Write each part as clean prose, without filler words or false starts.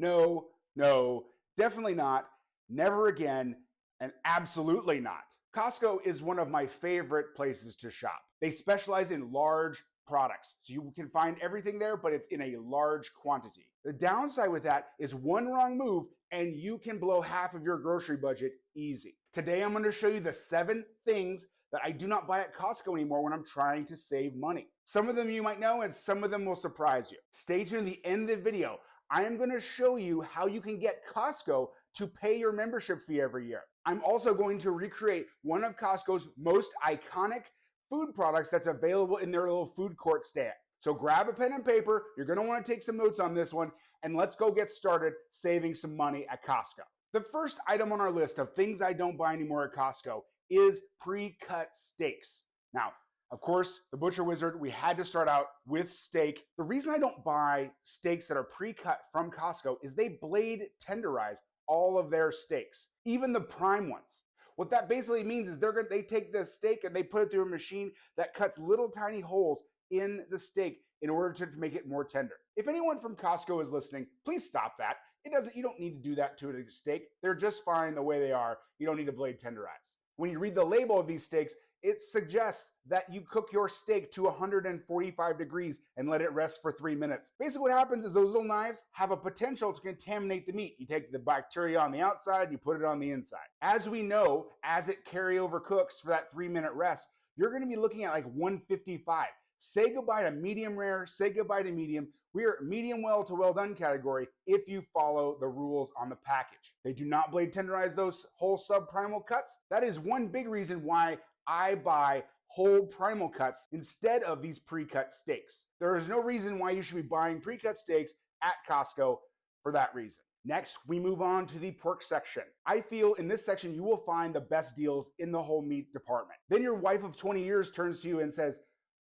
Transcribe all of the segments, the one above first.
No, no, definitely not, never again, and absolutely not. Costco is one of my favorite places to shop. They specialize in large products, so you can find everything there, but it's in a large quantity. The downside with that is one wrong move and you can blow half of your grocery budget easy. Today I'm going to show you the 7 things that I do not buy at Costco anymore when I'm trying to save money. Some of them you might know and some of them will surprise you. Stay tuned to the end of the video. I am going to show you how you can get Costco to pay your membership fee every year. I'm also going to recreate one of Costco's most iconic food products that's available in their little food court stand. So grab a pen and paper. You're going to want to take some notes on this one, and let's go get started saving some money at Costco. The first item on our list of things I don't buy anymore at Costco is pre-cut steaks. Now, of course, the Butcher Wizard, we had to start out with steak. The reason I don't buy steaks that are pre-cut from Costco is they blade tenderize all of their steaks, even the prime ones. What that basically means is they take the steak and they put it through a machine that cuts little tiny holes in the steak in order to make it more tender. If anyone from Costco is listening, please stop that. You don't need to do that to a steak. They're just fine the way they are. You don't need to blade tenderize. When you read the label of these steaks, it suggests that you cook your steak to 145 degrees and let it rest for 3 minutes. Basically what happens is those little knives have a potential to contaminate the meat. You take the bacteria on the outside and you put it on the inside. As we know, as it carryover cooks for that 3-minute rest, you're going to be looking at like 155. Say goodbye to medium rare, say goodbye to medium. We're medium well to well done category if you follow the rules on the package. They do not blade tenderize those whole subprimal cuts. That is one big reason why I buy whole primal cuts instead of these pre-cut steaks. There is no reason why you should be buying pre-cut steaks at Costco for that reason. Next, we move on to the pork section. I feel in this section you will find the best deals in the whole meat department. Then your wife of 20 years turns to you and says,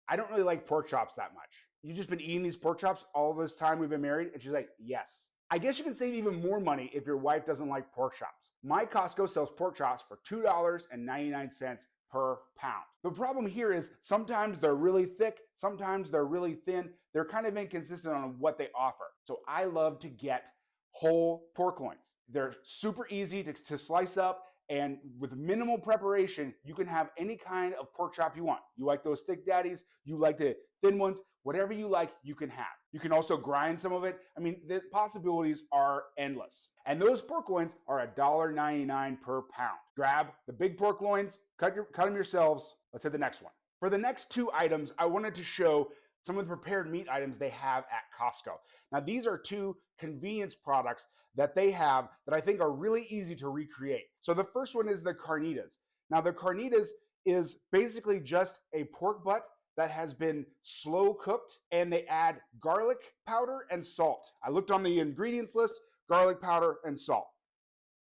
I don't really like pork chops that much. You've just been eating these pork chops all this time we've been married? And she's like, yes. I guess you can save even more money if your wife doesn't like pork chops. My Costco sells pork chops for $2.99 per pound. The problem here is sometimes they're really thick, sometimes they're really thin. They're kind of inconsistent on what they offer. So I love to get whole pork loins. They're super easy to slice up, and with minimal preparation, you can have any kind of pork chop you want. You like those thick daddies, you like the thin ones, whatever you like, you can have. You can also grind some of it. I mean, the possibilities are endless. And those pork loins are $1.99 per pound. Grab the big pork loins, cut them yourselves. Let's hit the next one. For the next 2 items, I wanted to show some of the prepared meat items they have at Costco. Now, these are 2 convenience products that they have that I think are really easy to recreate. So the first one is the carnitas. Now, the carnitas is basically just a pork butt that has been slow cooked, and they add garlic powder and salt. I looked on the ingredients list, garlic powder and salt,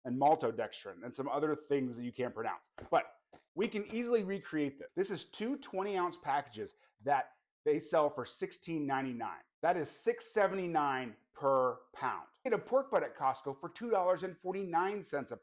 and maltodextrin, and some other things that you can't pronounce. But we can easily recreate this. This is 2 20-ounce packages that they sell for $16.99. That is $6.79 per pound. Get a pork butt at Costco for $2.49 a pound.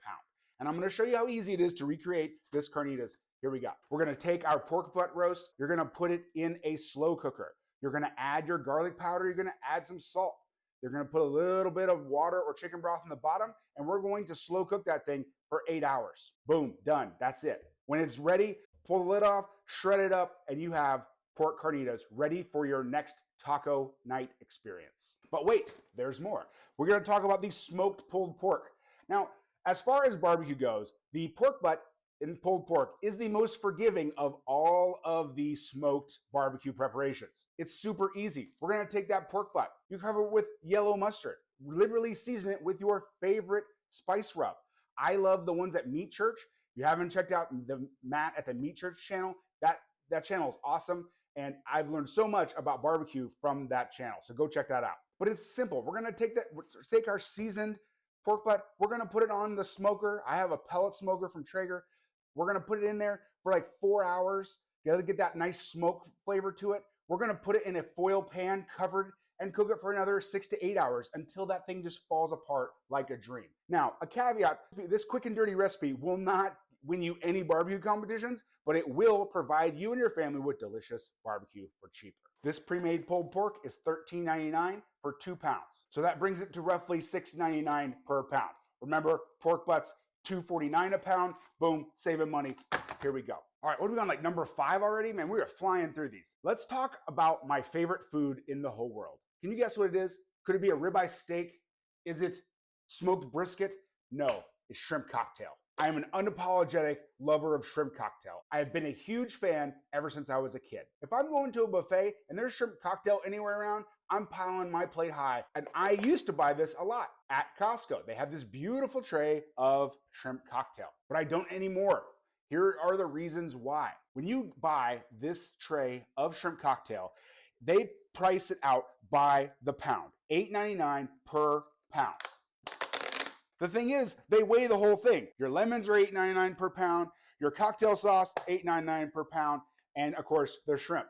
And I'm going to show you how easy it is to recreate this carnitas. Here we go. We're going to take our pork butt roast. You're going to put it in a slow cooker. You're going to add your garlic powder. You're going to add some salt. You're going to put a little bit of water or chicken broth in the bottom, and we're going to slow cook that thing for 8 hours. Boom, done. That's it. When it's ready, pull the lid off, shred it up, and you have pork carnitas ready for your next taco night experience. But wait, there's more. We're going to talk about the smoked pulled pork. Now, as far as barbecue goes, the pork butt in pulled pork is the most forgiving of all of the smoked barbecue preparations. It's super easy. We're going to take that pork butt. You cover it with yellow mustard. Literally season it with your favorite spice rub. I love the ones at Meat Church. If you haven't checked out the Matt at the Meat Church channel, that channel is awesome. And I've learned so much about barbecue from that channel. So go check that out. But it's simple. We're going to take our seasoned pork butt. We're going to put it on the smoker. I have a pellet smoker from Traeger. We're going to put it in there for like 4 hours. You got to get that nice smoke flavor to it. We're going to put it in a foil pan covered and cook it for another 6 to 8 hours until that thing just falls apart like a dream. Now, a caveat, this quick and dirty recipe will not win you any barbecue competitions, but it will provide you and your family with delicious barbecue for cheaper. This pre-made pulled pork is $13.99 for 2 pounds. So that brings it to roughly $6.99 per pound. Remember, pork butts, $2.49 a pound. Boom, saving money. Here we go. All right, what are we on, like number 5 already? Man, we are flying through these. Let's talk about my favorite food in the whole world. Can you guess what it is? Could it be a ribeye steak? Is it smoked brisket? No, it's shrimp cocktail. I am an unapologetic lover of shrimp cocktail. I have been a huge fan ever since I was a kid. If I'm going to a buffet and there's shrimp cocktail anywhere around, I'm piling my plate high. And I used to buy this a lot at Costco. They have this beautiful tray of shrimp cocktail, but I don't anymore. Here are the reasons why. When you buy this tray of shrimp cocktail, they price it out by the pound, $8.99 per pound. The thing is, they weigh the whole thing. Your lemons are $8.99 per pound, your cocktail sauce, $8.99 per pound, and of course, their shrimp.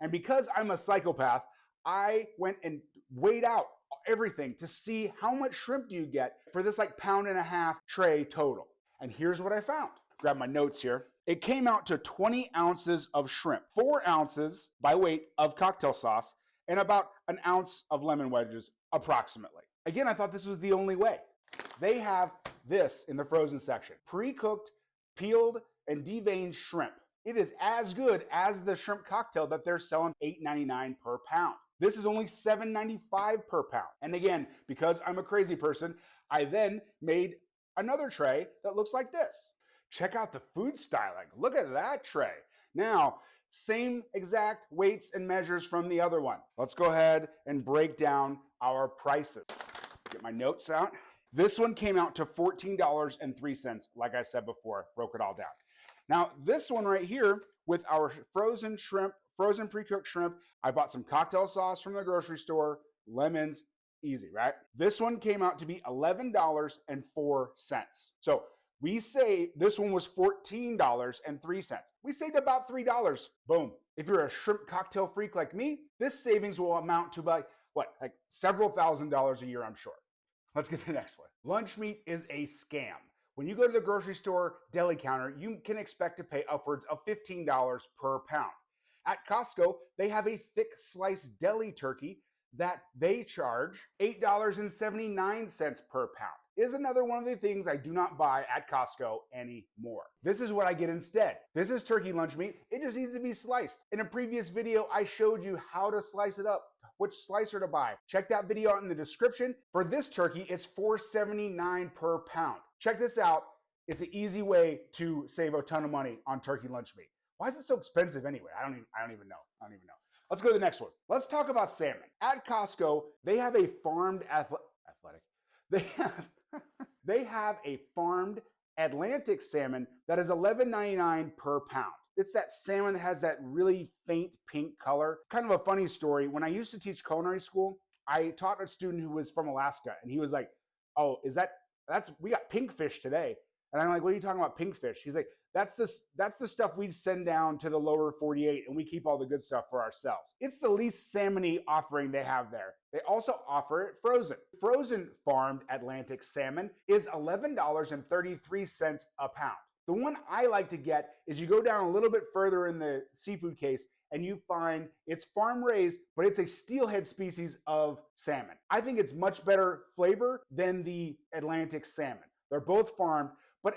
And because I'm a psychopath, I went and weighed out everything to see how much shrimp do you get for this like £1.5 tray total. And here's what I found. Grab my notes here. It came out to 20 ounces of shrimp, 4 ounces by weight of cocktail sauce, and about an ounce of lemon wedges approximately. Again, I thought this was the only way. They have this in the frozen section. Pre-cooked, peeled, and deveined shrimp. It is as good as the shrimp cocktail that they're selling $8.99 per pound. This is only $7.95 per pound. And again, because I'm a crazy person, I then made another tray that looks like this. Check out the food styling. Look at that tray. Now, same exact weights and measures from the other one. Let's go ahead and break down our prices. Get my notes out. This one came out to $14.03, like I said before, broke it all down. Now, this one right here with our frozen shrimp, frozen pre-cooked shrimp, I bought some cocktail sauce from the grocery store, lemons, easy, right? This one came out to be $11.04. So we say this one was $14.03. We saved about $3. Boom. If you're a shrimp cocktail freak like me, this savings will amount to like several $1,000s a year, I'm sure. Let's get to the next one. Lunch meat is a scam. When you go to the grocery store deli counter, you can expect to pay upwards of $15 per pound. At Costco, they have a thick sliced deli turkey that they charge $8.79 per pound. Is another one of the things I do not buy at Costco anymore. This is what I get instead. This is turkey lunch meat. It just needs to be sliced. In a previous video, I showed you how to slice it up, which slicer to buy. Check that video out in the description. For this turkey, it's $4.79 per pound. Check this out. It's an easy way to save a ton of money on turkey lunch meat. Why is it so expensive anyway? I don't even know. Let's go to the next one. Let's talk about salmon. At Costco, they have a farmed athletic. They have a farmed Atlantic salmon that is $11.99 per pound. It's that salmon that has that really faint pink color. Kind of a funny story. When I used to teach culinary school, I taught a student who was from Alaska, and he was like, "Oh, we got pink fish today." And I'm like, "What are you talking about, pink fish?" He's like, that's the stuff we send down to the lower 48, and we keep all the good stuff for ourselves. It's the least salmon-y offering they have there. They also offer it frozen. Frozen farmed Atlantic salmon is $11.33 a pound. The one I like to get is you go down a little bit further in the seafood case and you find it's farm raised, but it's a steelhead species of salmon. I think it's much better flavor than the Atlantic salmon. They're both farmed.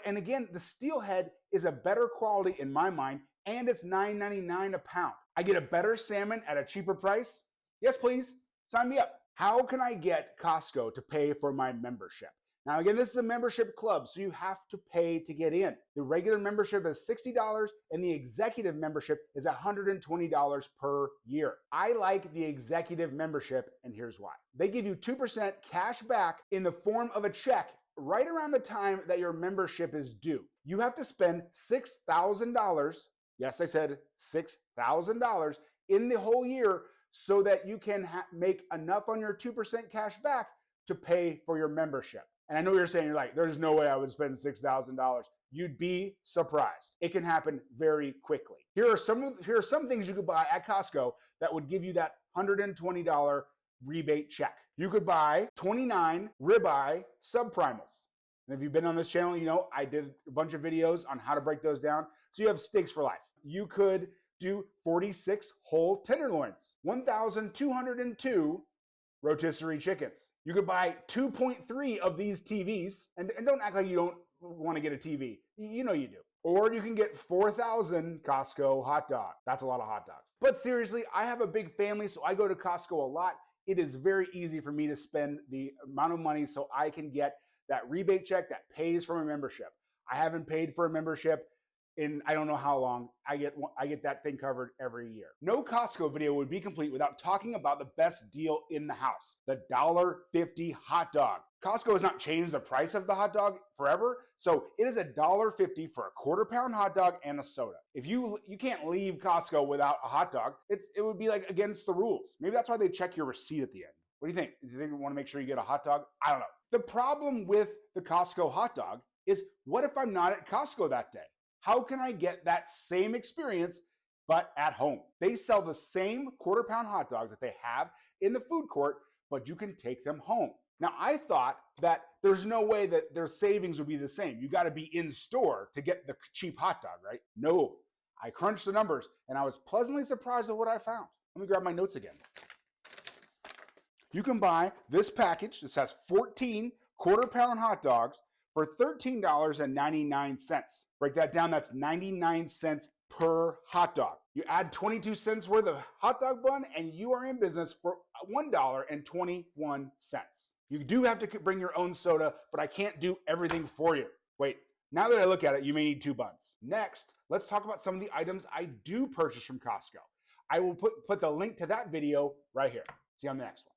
And again, the steelhead is a better quality in my mind, and it's $9.99 a pound. I get a better salmon at a cheaper price. Yes, please, sign me up. How can I get Costco to pay for my membership? Now, again, this is a membership club, so you have to pay to get in. The regular membership is $60, and the executive membership is $120 per year. I like the executive membership, and here's why. They give you 2% cash back in the form of a check right around the time that your membership is due. You have to spend $6,000, yes, I said $6,000 in the whole year so that you can make enough on your 2% cash back to pay for your membership. And I know you're saying, you're like, there's no way I would spend $6,000. You'd be surprised. It can happen very quickly. Here are some things you could buy at Costco that would give you that $120 rebate check. You could buy 29 ribeye subprimals. And if you've been on this channel, you know I did a bunch of videos on how to break those down. So you have steaks for life. You could do 46 whole tenderloins, 1,202 rotisserie chickens. You could buy 2.3 of these TVs, and don't act like you don't want to get a TV. You know you do. Or you can get 4,000 Costco hot dogs. That's a lot of hot dogs. But seriously, I have a big family, so I go to Costco a lot. It is very easy for me to spend the amount of money so I can get that rebate check that pays for my membership. I haven't paid for a membership in I don't know how long. I get that thing covered every year. No Costco video would be complete without talking about the best deal in the house, the $1.50 hot dog. Costco has not changed the price of the hot dog forever, so it is $1.50 for a quarter-pound hot dog and a soda. If you can't leave Costco without a hot dog, it would be like against the rules. Maybe that's why they check your receipt at the end. What do you think? Do you think you want to make sure you get a hot dog? I don't know. The problem with the Costco hot dog is, what if I'm not at Costco that day? How can I get that same experience but at home? They sell the same quarter-pound hot dogs that they have in the food court, but you can take them home. Now, I thought that there's no way that their savings would be the same. You got to be in store to get the cheap hot dog, right? No. I crunched the numbers, and I was pleasantly surprised at what I found. Let me grab my notes again. You can buy this package. This has 14 quarter-pound hot dogs for $13.99. Break that down, that's 99 cents per hot dog. You add 22 cents worth of hot dog bun and you are in business for $1.21. You do have to bring your own soda, but I can't do everything for you. Wait, now that I look at it, you may need 2 buns. Next, let's talk about some of the items I do purchase from Costco. I will put the link to that video right here. See you on the next one.